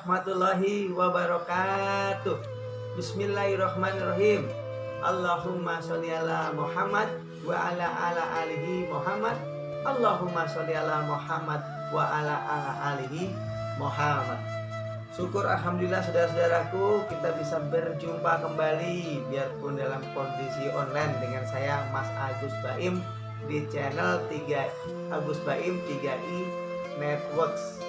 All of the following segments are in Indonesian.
warahmatullahi wabarakatuh. Bismillahirrahmanirrahim. Allahumma sholli ala Muhammad wa ala alihi Muhammad. Allahumma sholli ala Muhammad wa ala alihi Muhammad. Syukur alhamdulillah saudara-saudaraku, kita bisa berjumpa kembali biarpun dalam kondisi online dengan saya Mas Agus Baim di channel 3 Agus Baim 3i Networks.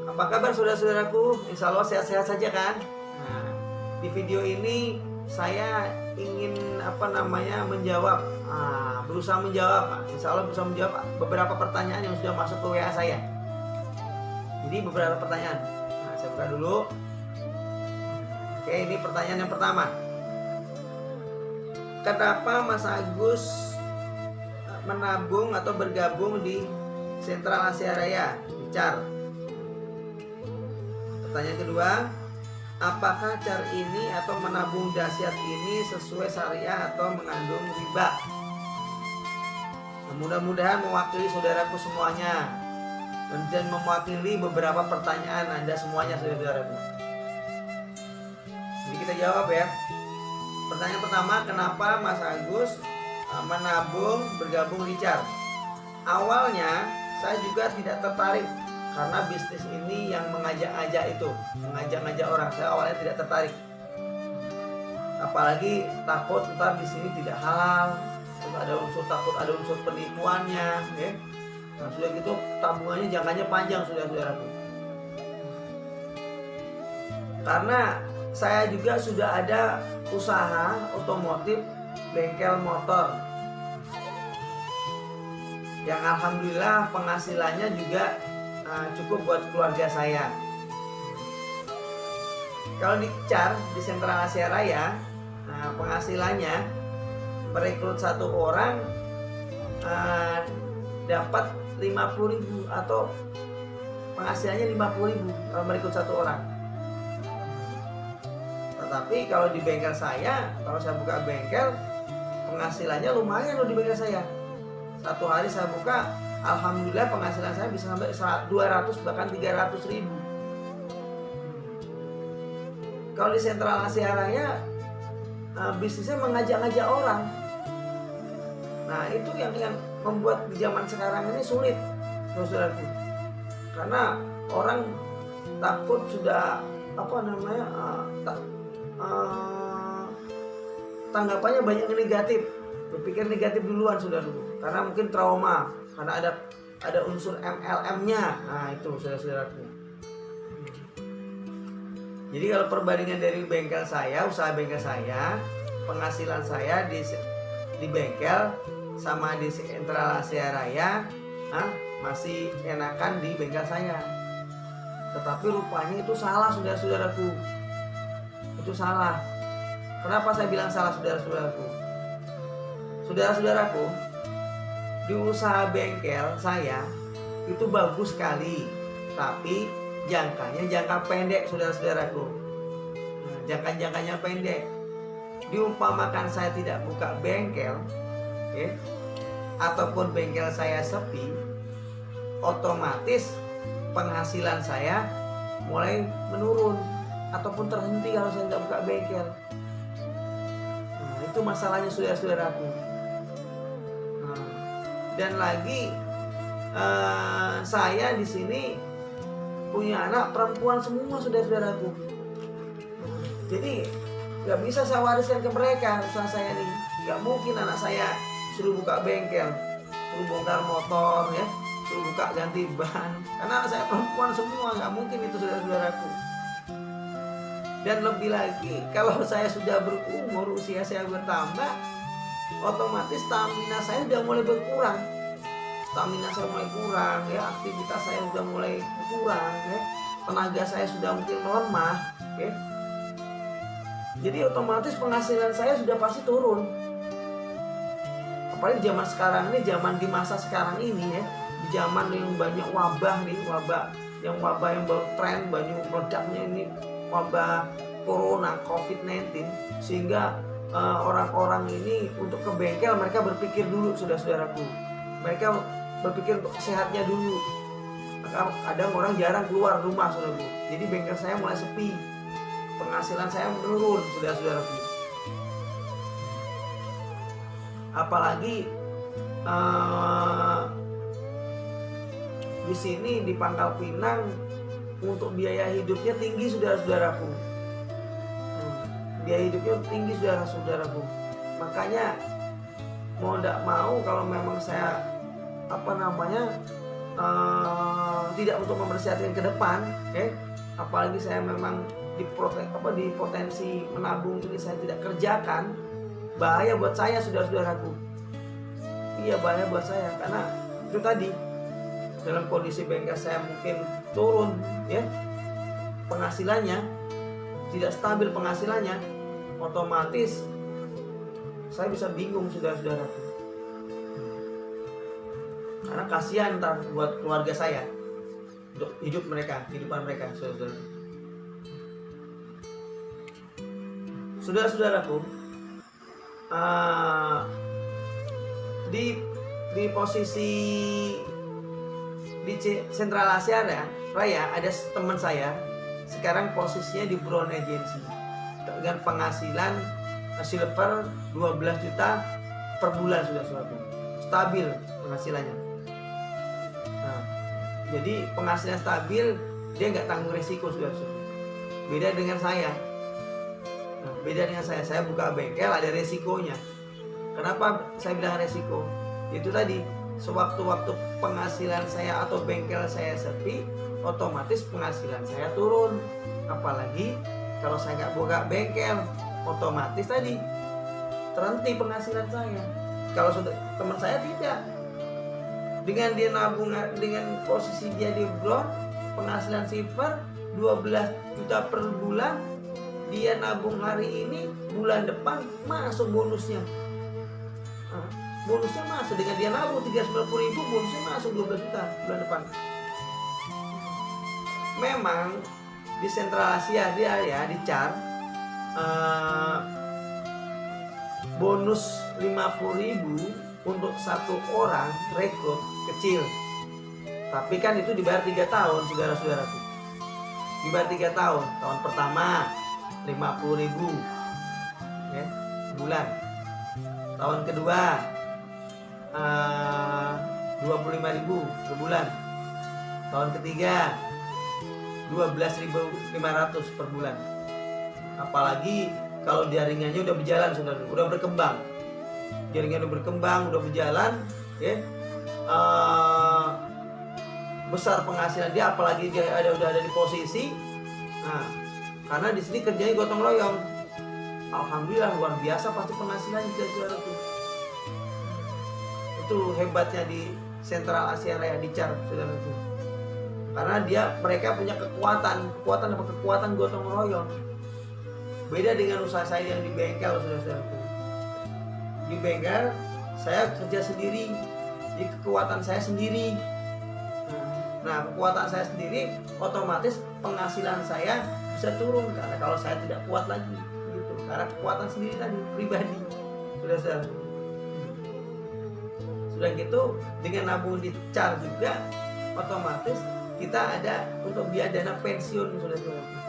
Apa kabar saudara-saudaraku? Insya Allah sehat-sehat saja kan? Nah, di video ini saya ingin berusaha menjawab, insya Allah berusaha menjawab beberapa pertanyaan yang sudah masuk ke WA saya. Jadi beberapa pertanyaan. Nah, saya buka dulu. Oke, ini pertanyaan yang pertama. Kenapa Mas Agus menabung atau bergabung di Sentral Asia Raya di CAR? Pertanyaan kedua, apakah CAR ini atau menabung dahsyat ini sesuai syariah atau mengandung riba? Nah, mudah-mudahan mewakili saudaraku semuanya dan mewakili beberapa pertanyaan Anda semuanya saudara-saudaraku. Jadi kita jawab ya. Pertanyaan pertama, kenapa Mas Agus menabung bergabung di CAR? Awalnya saya juga tidak tertarik karena bisnis ini yang mengajak-ajak orang. Saya awalnya tidak tertarik. Apalagi takut ntar di sini tidak halal, terus ada unsur penipuannya, ya. Nah, sudah gitu tabungannya jangkanya panjang saudara-saudaraku. Karena saya juga sudah ada usaha otomotif bengkel motor yang alhamdulillah penghasilannya juga cukup buat keluarga saya. Kalau di CAR, di Sentral Asia Raya, penghasilannya merekrut satu orang dapat 50.000 atau penghasilannya 50.000 kalau merekrut satu orang. Tetapi kalau di bengkel saya, kalau saya buka bengkel, penghasilannya lumayan loh di bengkel saya. Satu hari saya buka, alhamdulillah penghasilan saya bisa sampai 200 bahkan 300.000. Kalau di Sentral Asia Raya bisnisnya mengajak-ngajak orang. Nah itu yang membuat di zaman sekarang ini sulit saudaraku. Karena orang takut sudah tanggapannya banyak yang negatif, berpikir negatif duluan saudaraku. Karena mungkin trauma, karena ada unsur MLM-nya. Nah itu saudara-saudaraku. Jadi kalau perbandingan dari bengkel saya, usaha bengkel saya, penghasilan saya di bengkel sama di Sentral Asia Raya, masih enakan di bengkel saya. Tetapi rupanya itu salah saudara-saudaraku. Itu salah. Kenapa saya bilang salah saudara-saudaraku? Saudara-saudaraku, di usaha bengkel saya itu bagus sekali, tapi jangkanya jangka pendek saudara-saudaraku. Jangkanya pendek. Diumpamakan saya tidak buka bengkel, ya, ataupun bengkel saya sepi, otomatis penghasilan saya mulai menurun ataupun terhenti kalau saya tidak buka bengkel. Nah, itu masalahnya saudara-saudaraku. Dan lagi saya di sini punya anak perempuan semua saudara-saudaraku. Jadi nggak bisa saya wariskan ke mereka usaha saya nih. Nggak mungkin anak saya suruh buka bengkel, suruh bongkar motor, ya, suruh buka ganti ban. Karena anak saya perempuan semua, nggak mungkin itu saudara-saudaraku. Dan lebih lagi kalau saya sudah berumur, usia saya bertambah, otomatis stamina saya sudah mulai berkurang. Stamina saya mulai kurang, ya, aktivitas saya sudah mulai kurang, ya, tenaga saya sudah mungkin melemah, ya. Jadi otomatis penghasilan saya sudah pasti turun. Apalagi zaman sekarang ini, zaman di masa sekarang ini, ya, di zaman yang banyak wabah yang baru tren, banyak meledaknya ini wabah corona COVID-19, sehingga orang-orang ini untuk ke bengkel mereka berpikir dulu saudara-saudaraku. Mereka berpikir untuk sehatnya dulu. kadang orang jarang keluar rumah saudaraku. Jadi bengkel saya mulai sepi, penghasilan saya menurun saudara-saudaraku. Apalagi di sini di Pangkal Pinang untuk biaya hidupnya tinggi saudara-saudaraku. Biaya hidupnya tinggi saudara-saudaraku. Makanya mau tidak mau kalau memang saya tidak untuk mempersiapkan ke depan, apalagi saya memang di potensi menabung ini saya tidak kerjakan, bahaya buat saya saudara-saudaraku. Iya, bahaya buat saya karena itu tadi dalam kondisi bengkel saya mungkin turun penghasilannya, tidak stabil penghasilannya, otomatis saya bisa bingung saudara-saudaraku. Karena kasihan ntar buat keluarga saya, untuk kehidupan mereka, saudara-saudara. Saudara-saudaraku, di posisi di Sentral Asia Raya ada teman saya sekarang posisinya di Brown Agency dengan penghasilan silver 12 juta per bulan, saudara-saudaraku. Stabil penghasilannya. Nah, jadi penghasilan stabil, dia nggak tanggung resiko, saudara-saudara. Beda dengan saya. Saya buka bengkel ada resikonya. Kenapa saya bilang resiko? Itu tadi, sewaktu-waktu penghasilan saya atau bengkel saya sepi, otomatis penghasilan saya turun. Apalagi kalau saya nggak buka bengkel, otomatis tadi terhenti penghasilan saya. Kalau teman saya tidak, dengan dia nabung, dengan posisi dia di Brown, penghasilan silver 12 juta per bulan, dia nabung hari ini, bulan depan masuk bonusnya. Bonusnya masuk, dengan dia nabung 390.000, bonusnya masuk 12 juta bulan depan. Memang di Sentral Asia dia di CAR bonus 50.000 untuk satu orang rekrut kecil. Tapi kan itu dibayar 3 tahun, saudara-saudaraku. Dibayar 3 tahun. Tahun pertama 50.000 bulan. Tahun kedua 25.000 per bulan. Tahun ketiga 12.500 per bulan. Apalagi kalau jaringannya udah berjalan, saudara, udah berkembang. Jaringan udah berkembang, udah berjalan, besar penghasilan dia, apalagi dia udah ada di posisi. Nah, karena di sini kerjanya gotong royong. Alhamdulillah luar biasa pasti penghasilannya, saudara-saudaraku. Itu hebatnya di Sentral Asia Raya di CAR, saudaraku. Karena mereka punya kekuatan gotong royong. Beda dengan usaha saya yang di bengkel, saudara-saudaraku. Di bengkel saya kerja sendiri, di kekuatan saya sendiri. Nah, kekuatan saya sendiri, otomatis penghasilan saya bisa turun karena kalau saya tidak kuat lagi, gitu. Karena kekuatan sendiri tadi, pribadi, saudara-saudara. Sudah gitu, dengan nabung di CAR juga, otomatis kita ada untuk biaya dana pensiun, saudara-saudaraku.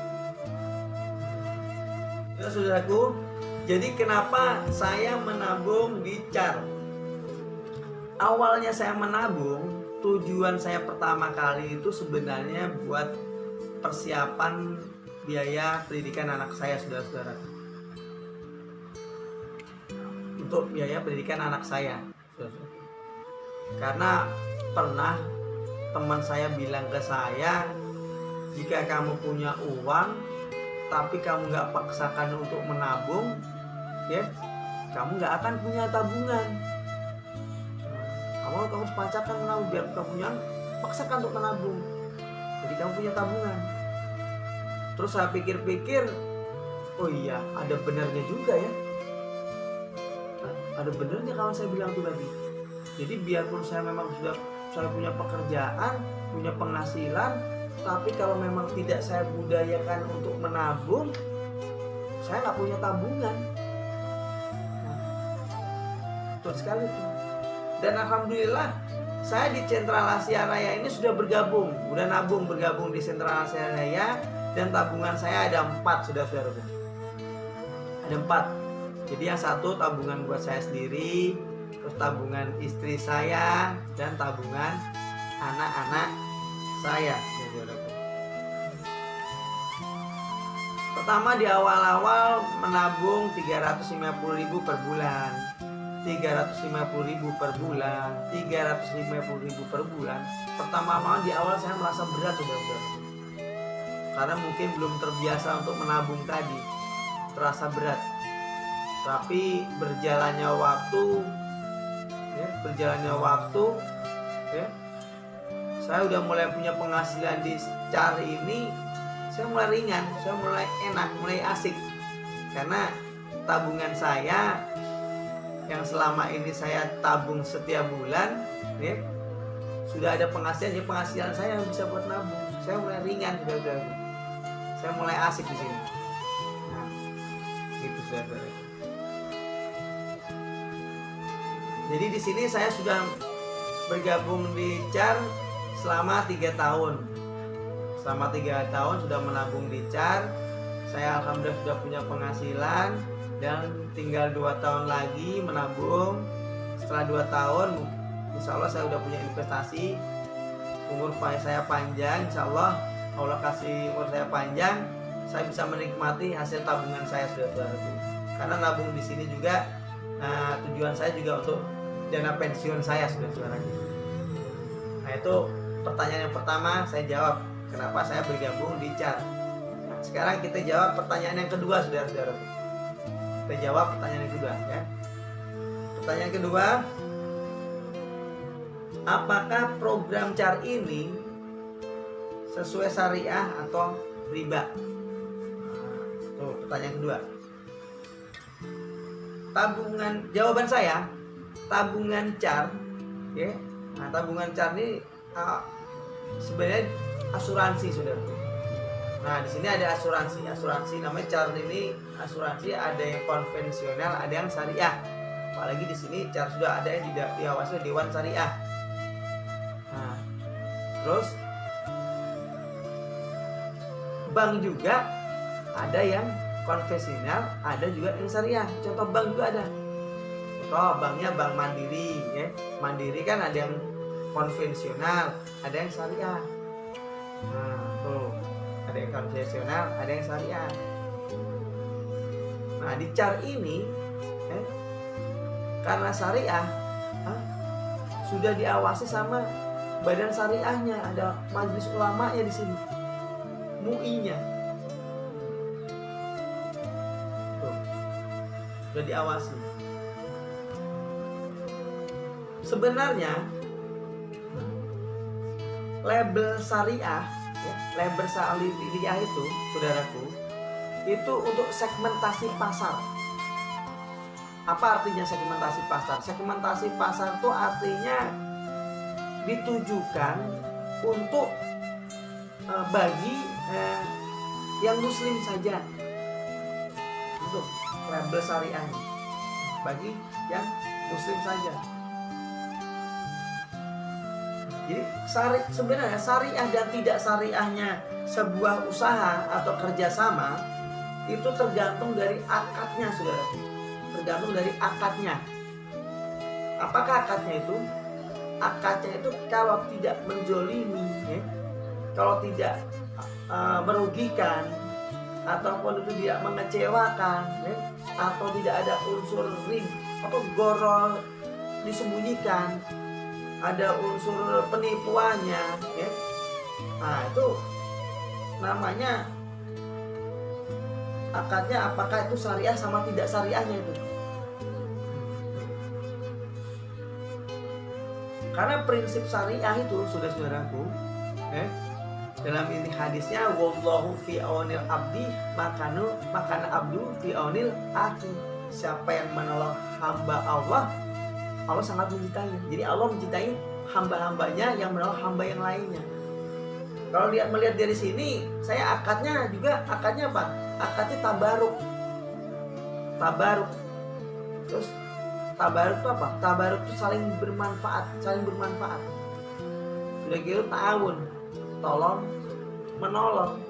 Saudaraku, jadi kenapa saya menabung di CAR? Awalnya saya menabung, tujuan saya pertama kali itu sebenarnya buat persiapan biaya pendidikan anak saya, saudara-saudara. Untuk biaya pendidikan anak saya, saudara-saudara. Karena pernah teman saya bilang ke saya, jika kamu punya uang tapi kamu nggak paksakan untuk menabung, kamu nggak akan punya tabungan. Kamu paksakan menabung, biar kamu punya, paksakan untuk menabung. Jadi kamu punya tabungan. Terus saya pikir-pikir, oh iya, ada benarnya juga ya. Ada benarnya kalau saya bilang itu tadi. Jadi biarpun saya memang saya punya pekerjaan, punya penghasilan, tapi kalau memang tidak saya budayakan untuk menabung, saya nggak punya tabungan. Betul sekali tuh. Dan alhamdulillah saya di Sentral Asia Raya ini sudah bergabung di Sentral Asia Raya, dan tabungan saya ada 4, saudara-saudara. Ada 4. Jadi yang satu tabungan buat saya sendiri, terus tabungan istri saya, dan tabungan anak-anak saya, saudara-saudara. Pertama di awal-awal menabung 350.000 per bulan. 350.000 per bulan, 350.000 per bulan. Pertama di awal saya merasa berat, saudara-saudara. Karena mungkin belum terbiasa untuk menabung tadi, terasa berat. Tapi berjalannya waktu, saya udah mulai punya penghasilan di CAR ini. Saya mulai ringan, saya mulai enak, mulai asik. Karena tabungan saya yang selama ini saya tabung setiap bulan, sudah ada penghasilan, ya penghasilan saya yang bisa buat nabung. Saya mulai ringan, saudara-saudara. Saya mulai asik di sini. Nah, gitu, saudara. Jadi di sini saya sudah bergabung di CAR selama 3 tahun. Selama 3 tahun sudah menabung di CAR. Saya alhamdulillah sudah punya penghasilan, dan tinggal 2 tahun lagi menabung. Setelah 2 tahun insya Allah saya udah punya investasi. Umur saya panjang, insya Allah Allah kasih umur saya panjang, saya bisa menikmati hasil tabungan saya, saudara-saudaraku. Karena nabung di sini juga tujuan saya juga untuk dana pensiun saya, saudara-saudaraku. Nah, itu pertanyaan yang pertama saya jawab, kenapa saya bergabung di CAR. Nah, sekarang kita jawab pertanyaan yang kedua, saudara-saudaraku. Kita jawab pertanyaan yang kedua, ya. Pertanyaan kedua, apakah program CAR ini sesuai syariah atau riba? Tuh, pertanyaan kedua. Jawaban saya, tabungan CAR, ya. Nah, tabungan CAR ini sebenarnya asuransi, saudara. Nah, di sini ada asuransi namanya CAR ini. Asuransi ada yang konvensional, ada yang syariah. Apalagi di sini CAR sudah ada yang diawasi Dewan Syariah. Nah, terus bank juga ada yang konvensional, ada juga yang syariah. Contoh bank juga ada. Contoh banknya Bank Mandiri, ya. Mandiri kan ada yang konvensional, ada yang syariah. Nah, tuh. Ada yang konvensional, ada yang syariah. Nah, di CAR ini karena syariah sudah diawasi sama badan syariahnya, ada majelis ulamanya di sini, MUI-nya. Tuh, sudah diawasi. Sebenarnya label syariah, label syariah itu, saudaraku, itu untuk segmentasi pasar. Apa artinya segmentasi pasar? Segmentasi pasar itu artinya ditujukan untuk bagi yang muslim saja. Untuk label syariah bagi yang muslim saja. Jadi sebenarnya syariah dan tidak syariahnya sebuah usaha atau kerjasama itu tergantung dari akadnya, saudara. Tergantung dari akadnya. Apakah akadnya itu? Akadnya itu kalau tidak menjolimi, kalau tidak merugikan, ataupun itu tidak mengecewakan, atau tidak ada unsur riba atau gorol disembunyikan, ada unsur penipuannya, nah itu namanya akadnya. Apakah itu syariah sama tidak syariahnya itu? Karena prinsip syariah itu, saudara-saudaraku, dalam ini hadisnya, wallahu fi aunil abdi makana abdu fi aunil akhi. Siapa yang menolong hamba Allah, Allah sangat mencintai. Jadi Allah mencintai hamba-hambanya yang menolong hamba yang lainnya. Kalau melihat dari sini, saya akadnya apa? Akadnya tabaruk. Terus tabaruk itu apa? Tabaruk itu saling bermanfaat. sudah gitu tahun, tolong menolong.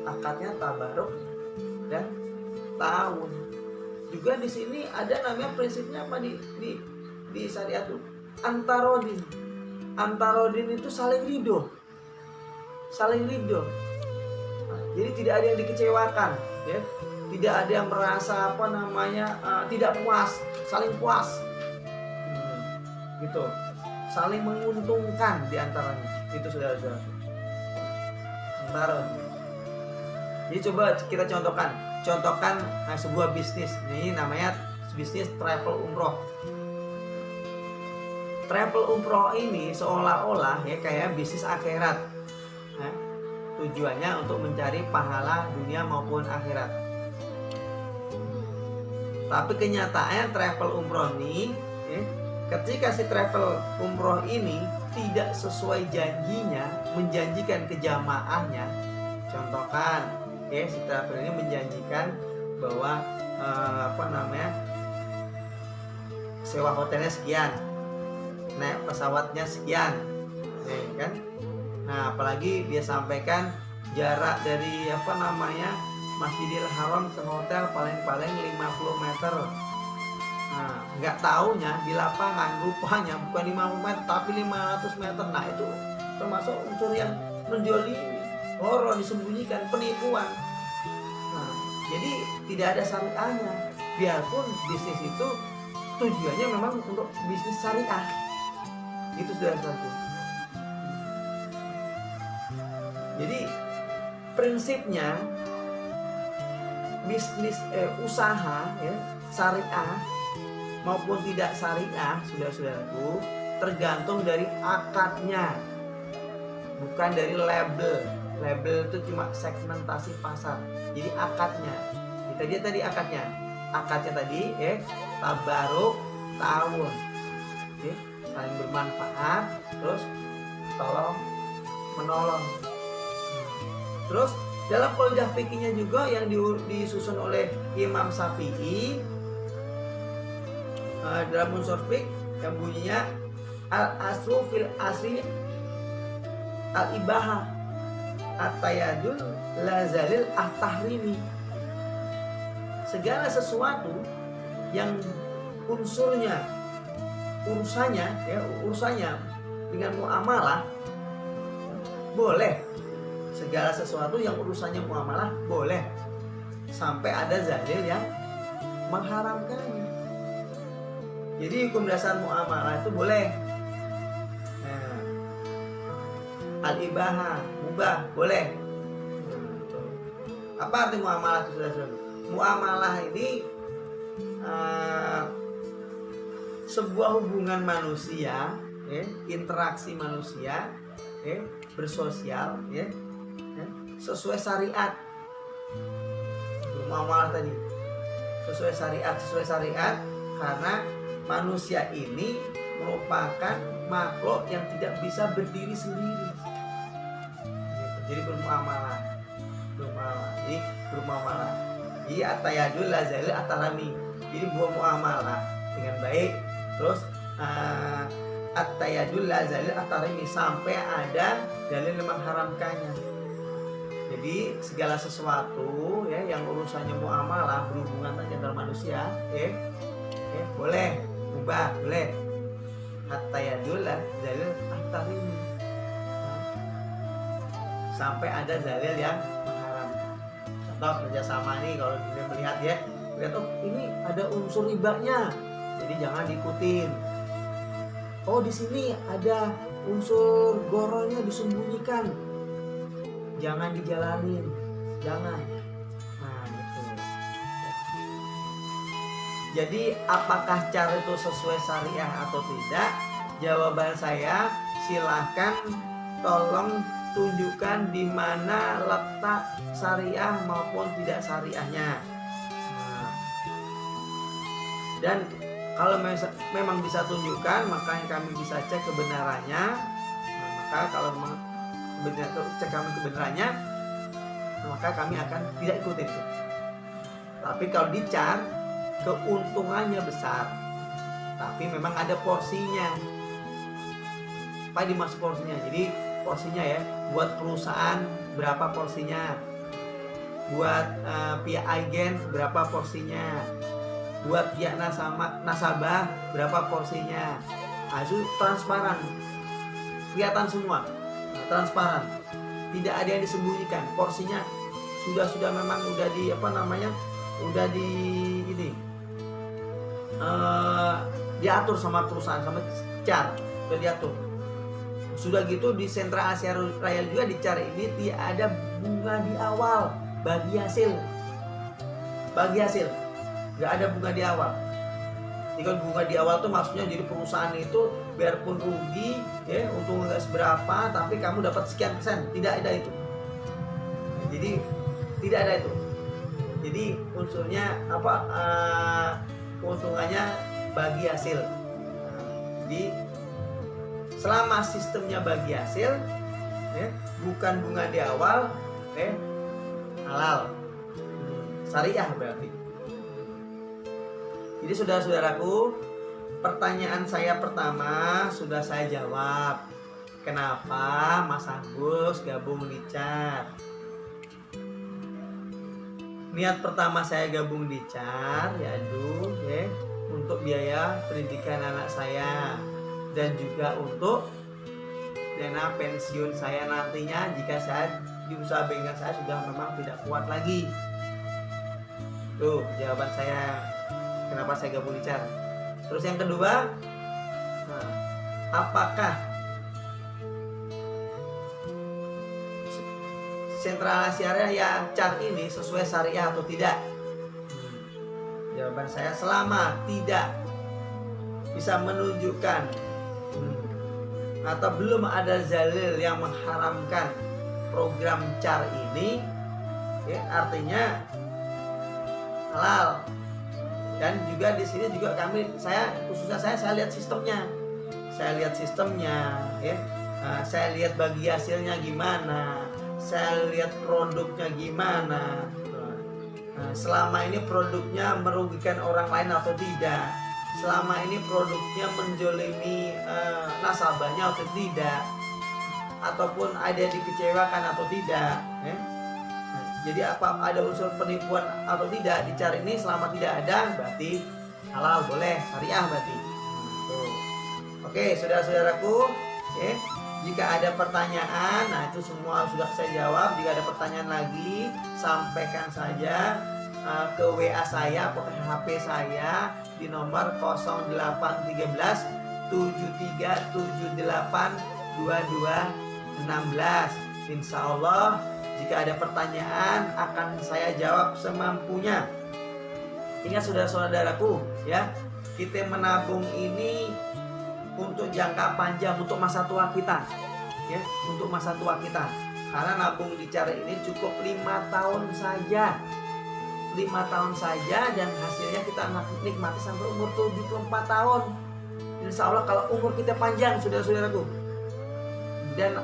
Akadnya tabaruk dan tahun. Juga di sini ada namanya prinsipnya apa di syariat itu? Antarodin. Antarodin itu saling ridho. Saling ridho. Nah, jadi tidak ada yang dikecewakan, ya. Tidak ada yang merasa tidak puas, saling puas. Gitu. Saling menguntungkan di antaranya. Itu saudara-saudara. Antarodin. Jadi coba kita contohkan sebuah bisnis. Ini namanya bisnis travel umroh. Travel umroh ini seolah-olah ya kayak bisnis akhirat. Nah, tujuannya untuk mencari pahala dunia maupun akhirat. Tapi kenyataannya travel umroh ini, ya, ketika si travel umroh ini tidak sesuai janjinya, menjanjikan ke jamaahnya, contohkan, ya, si travel ini menjanjikan bahwa sewa hotelnya sekian, naik pesawatnya sekian, ya, kan? Nah, apalagi dia sampaikan jarak dari Masjidil Haram ke hotel paling-paling 50 meter. Nah, nggak taunya di lapangan rupanya bukan 50 meter tapi 500 meter. Nah, itu termasuk unsur yang menzalimi, horor, disembunyikan, penipuan. Nah, jadi tidak ada syariahnya. Biarpun bisnis itu tujuannya memang untuk bisnis syariah. Itu sudah satu. Jadi prinsipnya bisnis usaha, ya, syariah maupun tidak syariah, saudara-saudaraku, tergantung dari akadnya, bukan dari label. Label itu cuma segmentasi pasar. Jadi akadnya, kita lihat tadi akadnya tadi, tabaruk tahun, saling bermanfaat, terus tolong menolong. Terus dalam qaidah fikihnya juga yang disusun oleh Imam Syafi'i, dalam unsur fiqh yang bunyinya al-aslu fil asri al-ibahah at-tayadul lazalil at-tahrimi. Segala sesuatu yang urusannya dengan muamalah boleh. Segala sesuatu yang urusannya muamalah boleh, sampai ada dalil yang mengharamkannya. Jadi hukum dasar muamalah itu boleh. Nah, al-ibahah, mubah, boleh. Apa arti muamalah itu, saudara-saudara? Muamalah ini sebuah hubungan manusia, interaksi manusia, bersosial, sesuai syariat. Muamalah tadi sesuai syariat karena manusia ini merupakan makhluk yang tidak bisa berdiri sendiri. Jadi bermuamalah. Jadi atayadul lazalil atarami. Jadi buat muamalah dengan baik. Terus atayadul lazalil atarami sampai ada dalil yang mengharamkannya. Jadi segala sesuatu, ya, yang urusannya muamalah berhubungan antara manusia, boleh, mubah, boleh. Hatta yadul dalil at-tahrim. Sampai ada dalil yang mengharamkan. Contoh kerjasama nih, kalau kita melihat, ini ada unsur ribanya, jadi jangan diikutin. Oh, di sini ada unsur gorolnya disembunyikan, jangan dijalanin, jangan. Nah, gitu. Jadi apakah cara itu sesuai syariah atau tidak? Jawaban saya, silahkan tolong tunjukkan di mana letak syariah maupun tidak syariahnya. Nah, dan kalau memang bisa tunjukkan, maka kami bisa cek kebenarannya. Nah, maka kalau memang cek kami kebenarannya, maka kami akan tidak ikutin itu. Tapi kalau dicari keuntungannya besar, tapi memang ada porsinya. apa dimaksud porsinya. Jadi porsinya ya, buat perusahaan berapa porsinya, buat pihak agen berapa porsinya, buat pihak nasabah berapa porsinya. Nah, itu transparan, kelihatan semua, transparan, tidak ada yang disembunyikan. Porsinya sudah memang udah di udah di ini diatur sama perusahaan, sama CAR udah diatur. Sudah gitu di Sentra Asia Raya juga di CAR ini tidak ada bunga di awal bagi hasil, nggak ada bunga di awal. Jika bunga di awal tuh maksudnya jadi perusahaan itu biarpun rugi ya, untung nggak seberapa, tapi kamu dapat sekian persen, tidak ada itu. Jadi tidak ada itu. Jadi unsurnya keuntungannya bagi hasil. Jadi selama sistemnya bagi hasil ya, bukan bunga di awal ya, halal, syariah berarti. Jadi saudara-saudaraku, pertanyaan saya pertama sudah saya jawab. Kenapa Mas Agus gabung di CAR? Niat pertama saya gabung di CAR untuk biaya pendidikan anak saya dan juga untuk dana pensiun saya nantinya jika saya di usaha bengkel saya sudah memang tidak kuat lagi. Tuh jawaban saya kenapa saya gabung di CAR. Terus yang kedua, apakah Sentra Asia Raya CAR ini sesuai syariah atau tidak? Jawaban saya selama tidak bisa menunjukkan atau belum ada dalil yang mengharamkan program CAR ini ya, artinya halal. Dan juga di sini juga saya lihat sistemnya. Saya lihat sistemnya ya. Saya lihat bagi hasilnya gimana, saya lihat produknya gimana. Selama ini produknya merugikan orang lain atau tidak, selama ini produknya menjolimi nasabahnya atau tidak, ataupun ada dikecewakan atau tidak ya. Jadi apa ada unsur penipuan atau tidak di CAR ini, selama tidak ada berarti halal, boleh, syariah berarti. Oke, saudara-saudaraku ya. Jika ada pertanyaan, nah itu semua sudah saya jawab. Jika ada pertanyaan lagi, sampaikan saja ke WA saya atau HP saya di nomor 0813 7378 2216. Insya Allah jika ada pertanyaan akan saya jawab semampunya. Ingat saudara-saudaraku ya, kita menabung ini untuk jangka panjang, untuk masa tua kita ya, untuk masa tua kita. Karena nabung di CAR ini cukup 5 tahun saja, 5 tahun saja, dan hasilnya kita nikmati sampai umur 74 tahun. Insya Allah kalau umur kita panjang saudara-saudaraku. Dan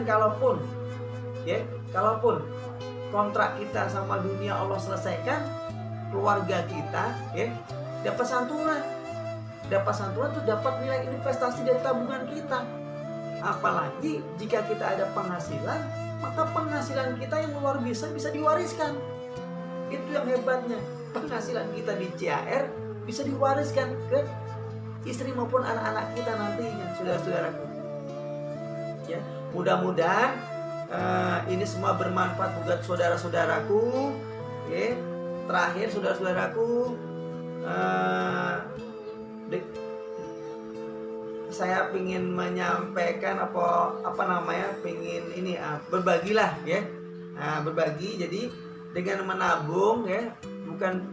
kalaupun kontrak kita sama dunia Allah selesaikan, keluarga kita ya dapat santunan tuh, dapat nilai investasi dari tabungan kita. Apalagi jika kita ada penghasilan, maka penghasilan kita yang luar biasa bisa diwariskan. Itu yang hebatnya, penghasilan kita di CAR bisa diwariskan ke istri maupun anak-anak kita nantinya, saudara-saudaraku ya. Mudah-mudahan ini semua bermanfaat buat saudara-saudaraku ya. Terakhir saudara-saudaraku, saya ingin menyampaikan berbagilah ya. Berbagi. Jadi dengan menabung ya, bukan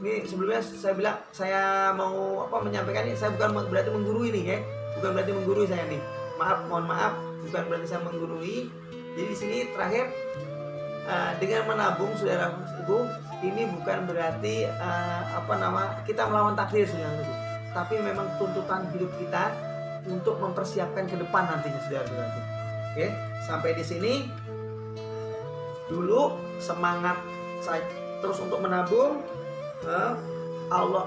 ini sebelumnya saya bilang saya mau menyampaikan ini, saya bukan berarti menggurui nih ya, bukan berarti menggurui saya nih. Mohon maaf, bukan berarti saya menggurui. Jadi di sini terakhir dengan menabung saudaraku, ini bukan berarti kita melawan takdir saudaraku, tapi memang tuntutan hidup kita untuk mempersiapkan ke depan nantinya saudara-saudaraku. Oke, sampai di sini dulu, semangat saya terus untuk menabung.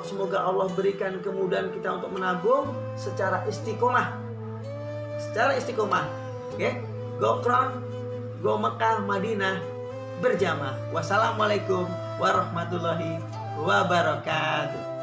Semoga Allah berikan kemudahan kita untuk menabung secara istiqomah secara istiqomah. Oke, go Crown, go Mekah, Madinah berjamaah. Wassalamualaikum warahmatullahi wabarakatuh.